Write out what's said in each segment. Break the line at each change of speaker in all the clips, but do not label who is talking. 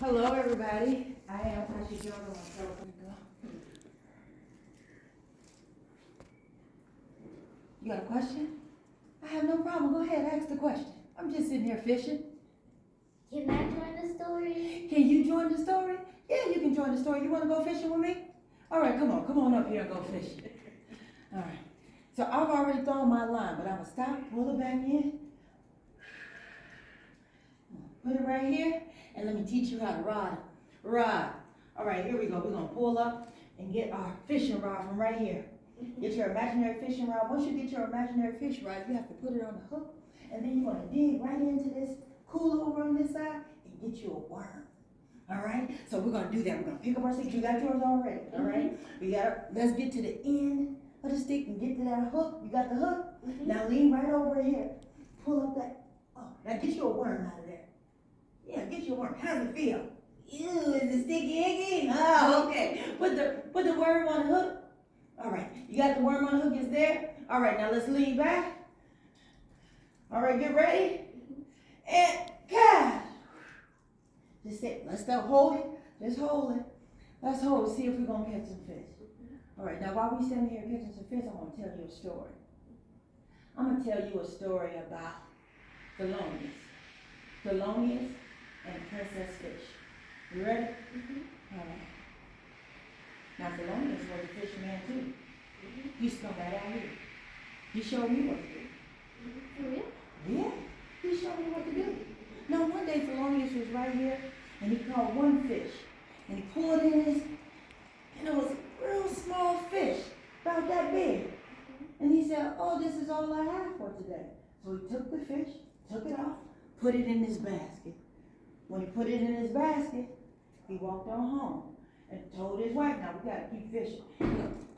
Hello, everybody. I am Tasha. Here we go. You got a question? I have no problem. Go ahead, ask the question. I'm just sitting here fishing.
Can I join the story?
Can you join the story? Yeah, you can join the story. You want to go fishing with me? All right, come on up here and go fishing. All right. So I've already thrown my line, but I'm gonna stop, pull it back in, put it right here, and let me teach you how to rod. Rod. All right, here we go. We're gonna pull up and get our fishing rod from right here. Get your imaginary fishing rod. Once you get your imaginary fish rod, you have to put it on the hook, and then you're gonna dig right into this cool over on this side and get you a worm. All right, so we're gonna do that. We're gonna pick up our stick. You got yours already. All right, let's get to the end of the stick and get to that hook. You got the hook? Now lean right over here. Pull up that. Oh, now get you a worm out of there. Yeah, get you a worm. How does it feel? Ew, is it sticky icky? Oh, okay. Put the worm on the hook. All right, you got the worm on the hook. It's there. All right, now let's lean back. All right, get ready. And catch. Just sit. Let's stop holding. Just hold it. Let's hold it. See if we're gonna catch some fish. All right, now while we standing here catching some fish, I want to tell you a story. I'm gonna tell you a story about Thelonious and Princess Fish. You ready? All right. Now Thelonious was a fisherman too. He used to come right out here. He showed me what to do.
For real?
Yeah, he showed me what to do. Now one day Thelonious was right here and he caught one fish and he pulled in his, and it was a real small fish, about that big. And he said, oh, this is all I have for today. So he took the fish, took it off, put it in his basket. When he put it in his basket, he walked on home and told his wife, now we gotta keep fishing. He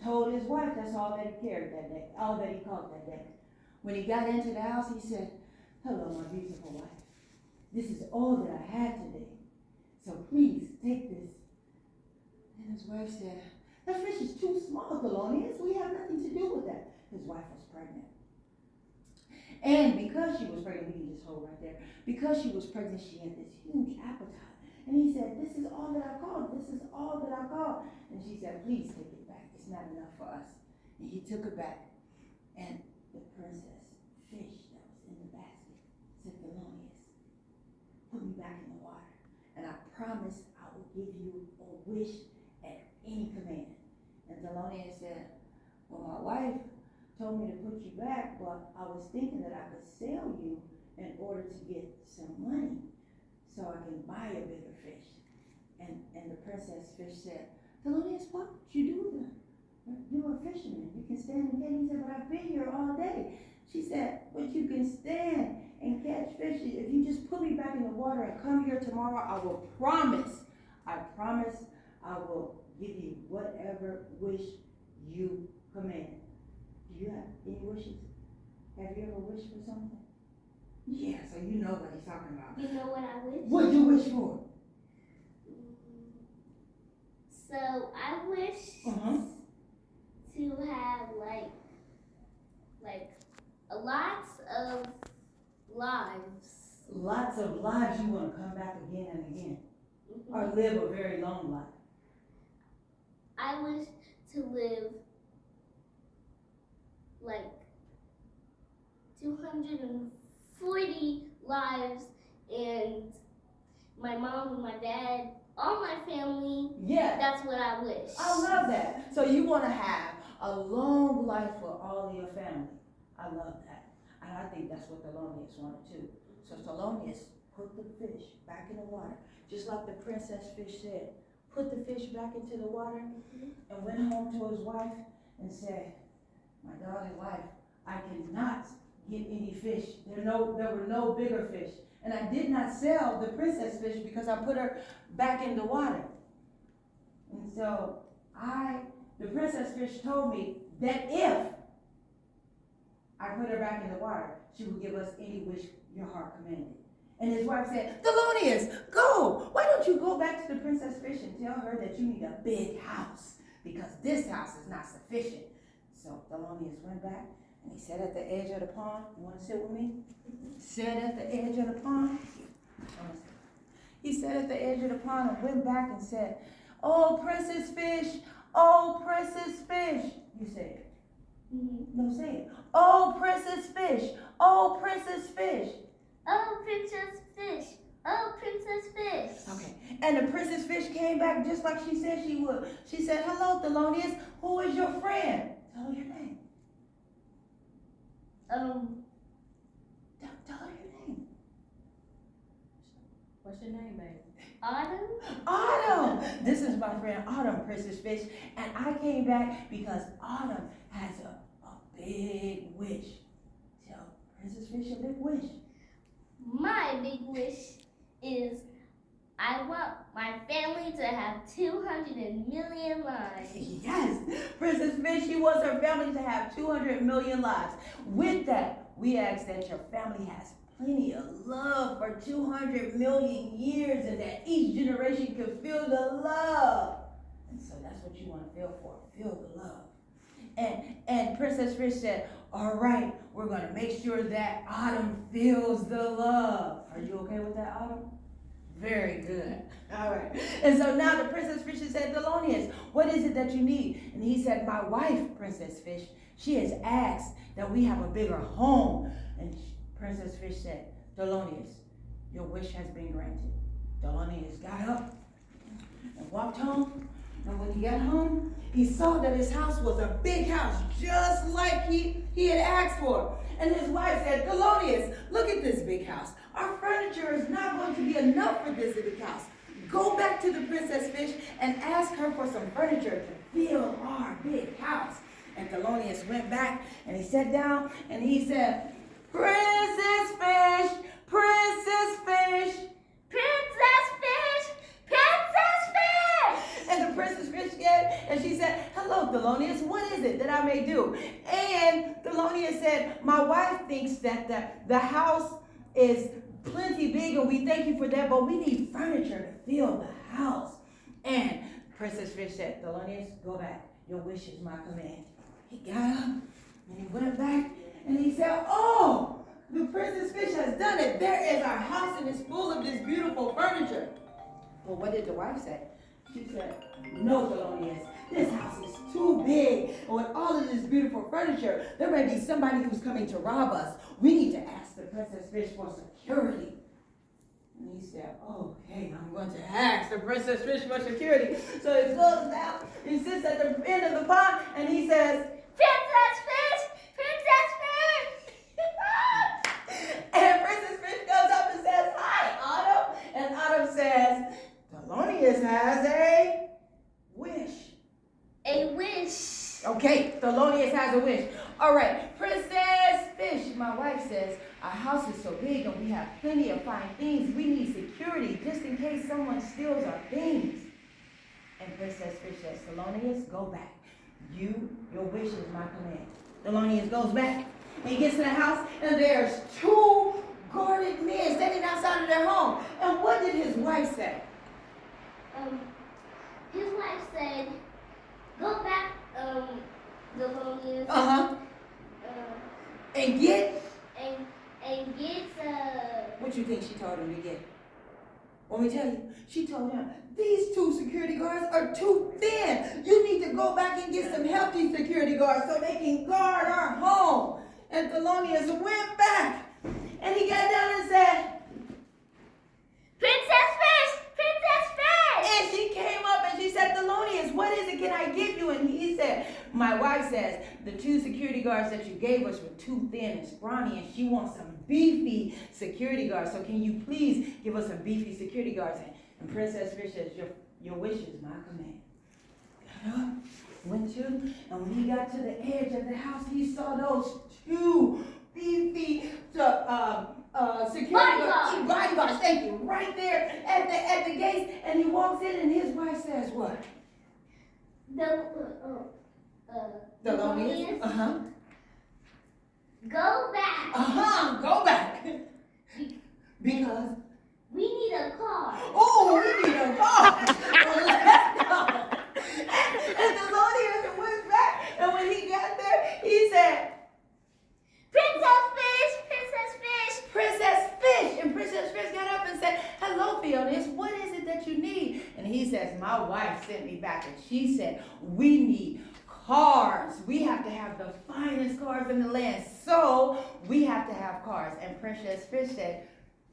told his wife that's all that he carried that day, all that he caught that day. When he got into the house, he said, hello, my beautiful wife. This is all that I had today. So please take this. And his wife said, that fish is too small, Thelonious. We have nothing to do with that. His wife was pregnant. And because she was pregnant, we can just hold right there. Because she was pregnant, she had this huge appetite. And he said, this is all that I caught. This is all that I caught. And she said, please take it back. It's not enough for us. And he took it back. And the princess fish that was in the basket said, Thelonious, put me back in the water. And I promise I will give you a wish at any command. And Thelonious said, well, my wife told me to put you back, but I was thinking that I could sell you in order to get some money so I can buy a bigger fish. And the princess fish said, Thelonious, what would you do then? You're a fisherman. You can stand and catch. He said, but I've been here all day. She said, but you can stand and catch fish. If you just put me back in the water and come here tomorrow, I promise I will give you whatever wish you command. Do you have any wishes? Have you ever wished for something? Yeah, so you know what he's talking about.
You know what I wish?
What do you wish for?
So I wish to have like lots of lives.
Lots of lives. You want to come back again and again. Or live a very long life.
I wish to live like 240 lives, and my mom and my dad, all my family. Yeah. That's what I wish.
I love that. So you want to have a long life for all of your family. I love that. And I think that's what Thelonious wanted too. So Thelonious put the fish back in the water, just like the princess fish said. Put the fish back into the water and went home to his wife and said, my darling wife, I cannot get any fish. There were no bigger fish. And I did not sell the princess fish because I put her back in the water. And so the princess fish told me that if I put her back in the water, she would give us any wish your heart commanded. And his wife said, Thelonious, go. Why don't you go back to the princess fish and tell her that you need a big house because this house is not sufficient. So Thelonious went back and he sat at the edge of the pond. You want to sit with me? Sat at the edge of the pond. He sat at the edge of the pond and went back and said, "Oh, Princess Fish, oh, Princess Fish." You say it. Mm-hmm. No, say it. "Oh, Princess Fish, oh, Princess Fish."
"Oh, Princess Fish, oh, Princess Fish."
Okay, and the Princess Fish came back just like she said she would. She said, "Hello, Thelonious, who is your friend?" Tell her your name. Tell her your name.
What's your name, baby?
Autumn.
Autumn. This is my friend Autumn, Princess Fish, and I came back because Autumn has a big wish. Tell Princess Fish a big wish.
My big wish is I want my family to have 200 million lives.
Yes, Princess Fish, she wants her family to have 200 million lives. With that, we ask that your family has plenty of love for 200 million years and that each generation can feel the love. And so that's what you want to feel for, feel the love. And Princess Fish said, "All right, we're going to make sure that Autumn feels the love." Are you okay with that, Autumn? Very good. All right. And so now the Princess Fish said, "Thelonious, what is it that you need?" And he said, "My wife, Princess Fish, she has asked that we have a bigger home." And Princess Fish said, "Thelonious, your wish has been granted." Thelonious got up and walked home. And when he got home, he saw that his house was a big house, just like he had asked for. And his wife said, "Thelonious, look at this big house. Our furniture is not going to be enough for this big house. Go back to the Princess Fish and ask her for some furniture to fill our big house." And Thelonious went back and he sat down and he said, "Princess Fish, Princess Fish,
Princess Fish, Princess Fish."
And the Princess Fish came and she said, "Hello, Thelonious, what is it that I may do?" And Thelonious said, "My wife thinks that the house is plenty big and we thank you for that, but we need furniture to fill the house." And Princess Fish said, "Thelonious, go back. Your wish is my command." He got up and he went back and he said, "Oh, the Princess Fish has done it. There is our house and it's full of this beautiful furniture." Well, what did the wife say? She said, "No, Thelonious, this house is too big. And with all of this beautiful furniture, there may be somebody who's coming to rob us. We need to ask the Princess Fish for security." And he said, "Okay, I'm going to ask the Princess Fish for security." So he goes down, he sits at the end of the pond, and he says,
"Princess Fish, Princess Fish."
And Princess Fish goes up and says, "Hi, Autumn." And Autumn says, "Thelonious has a wish."
A wish.
Okay, Thelonious has a wish. All right, Princess Fish, my wife says, our house is so big and we have plenty of fine things. We need security just in case someone steals our things. And Princess Fish says, "Thelonious, go back. Your wish is my command." Thelonious goes back. He gets to the house and there's two guarded men standing outside of their home. And what did his wife say?
His wife said, "Go back, Thelonious.
And get?"
And get
What you think she told him to get? Want me to tell you? She told him, "These two security guards are too thin. You need to go back and get some healthy security guards so they can guard our home." And Thelonious went back and he got down and said,
Princess Fish, Princess Fish."
and she came up and she said, "Thelonious, what is it? Can I give you?" And he said, "My wife says the two security guards that you gave us were too thin and scrawny and she wants some beefy security guards. So can you please give us some beefy security guards?" And Princess Fish says, your wish is my command." Got up, went to, and when he got to the edge of the house, he saw those two beefy security bodyguards, thank you, right there at the gates. And he walks in and his wife says, "What?" Thelonious?
Go back.
Go back. Because?
We need a car.
Oh, we need a car. Well, let's go. And Thelonious went back, and when he got there, he said,
Princess Fish, Princess Fish.
"Princess Fish." And Princess Fish got up and said, "Hello, Thelonious. says, my wife sent me back and she said, we need cars. We have to have the finest cars in the land. So we have to have cars. And Princess Fish said,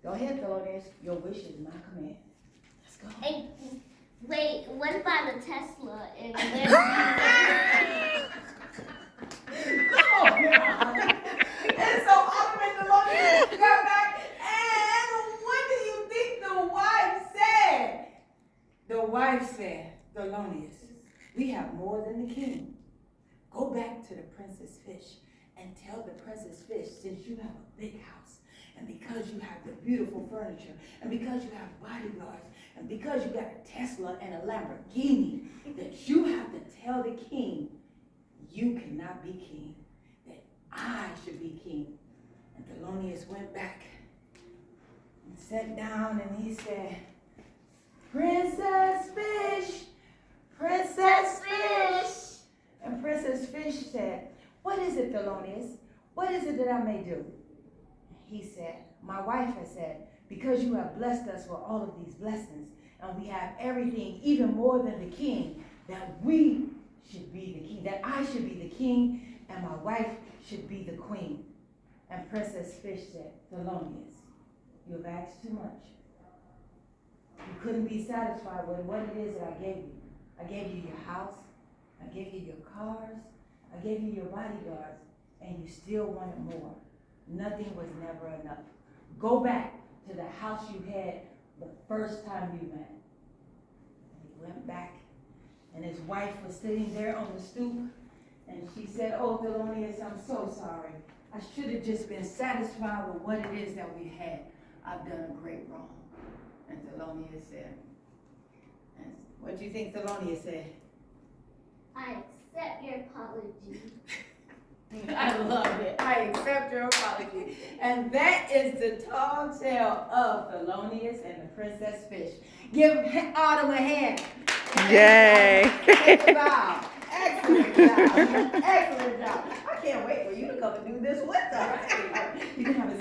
go ahead, Thelonious. Your wish is my command. Let's go.
Hey, wait, what about a Tesla? And
come on now. And so Alderman Thelonious got back. And what do you think the wife said? The wife said, Thelonious, we have more than the king. Go back to the Princess Fish and tell the Princess Fish, since you have a big house, and because you have the beautiful furniture, and because you have bodyguards, and because you got a Tesla and a Lamborghini, that you have to tell the king, you cannot be king, that I should be king. And Thelonious went back and sat down and he said, Princess Fish, Princess Fish. And Princess Fish said, what is it, Thelonious? What is it that I may do? He said, my wife has said, because you have blessed us with all of these blessings, and we have everything, even more than the king, that we should be the king, that I should be the king, and my wife should be the queen. And Princess Fish said, Thelonious, you have asked too much. You couldn't be satisfied with what it is that I gave you. I gave you your house, I gave you your cars, I gave you your bodyguards, and you still wanted more. Nothing was never enough. Go back to the house you had the first time you met. And he went back, and his wife was sitting there on the stoop, and she said, oh, Thelonious, I'm so sorry. I should have just been satisfied with what it is that we had. I've done a great wrong. And Thelonious said, what do you think Thelonious said?
I accept your apology.
I love it. I accept your apology. And that is the tall tale of Thelonious and the Princess Fish. Give Autumn a hand.
Yay.
Excellent job. Excellent job. Excellent job. I can't wait for you to come and do this with us. You can have a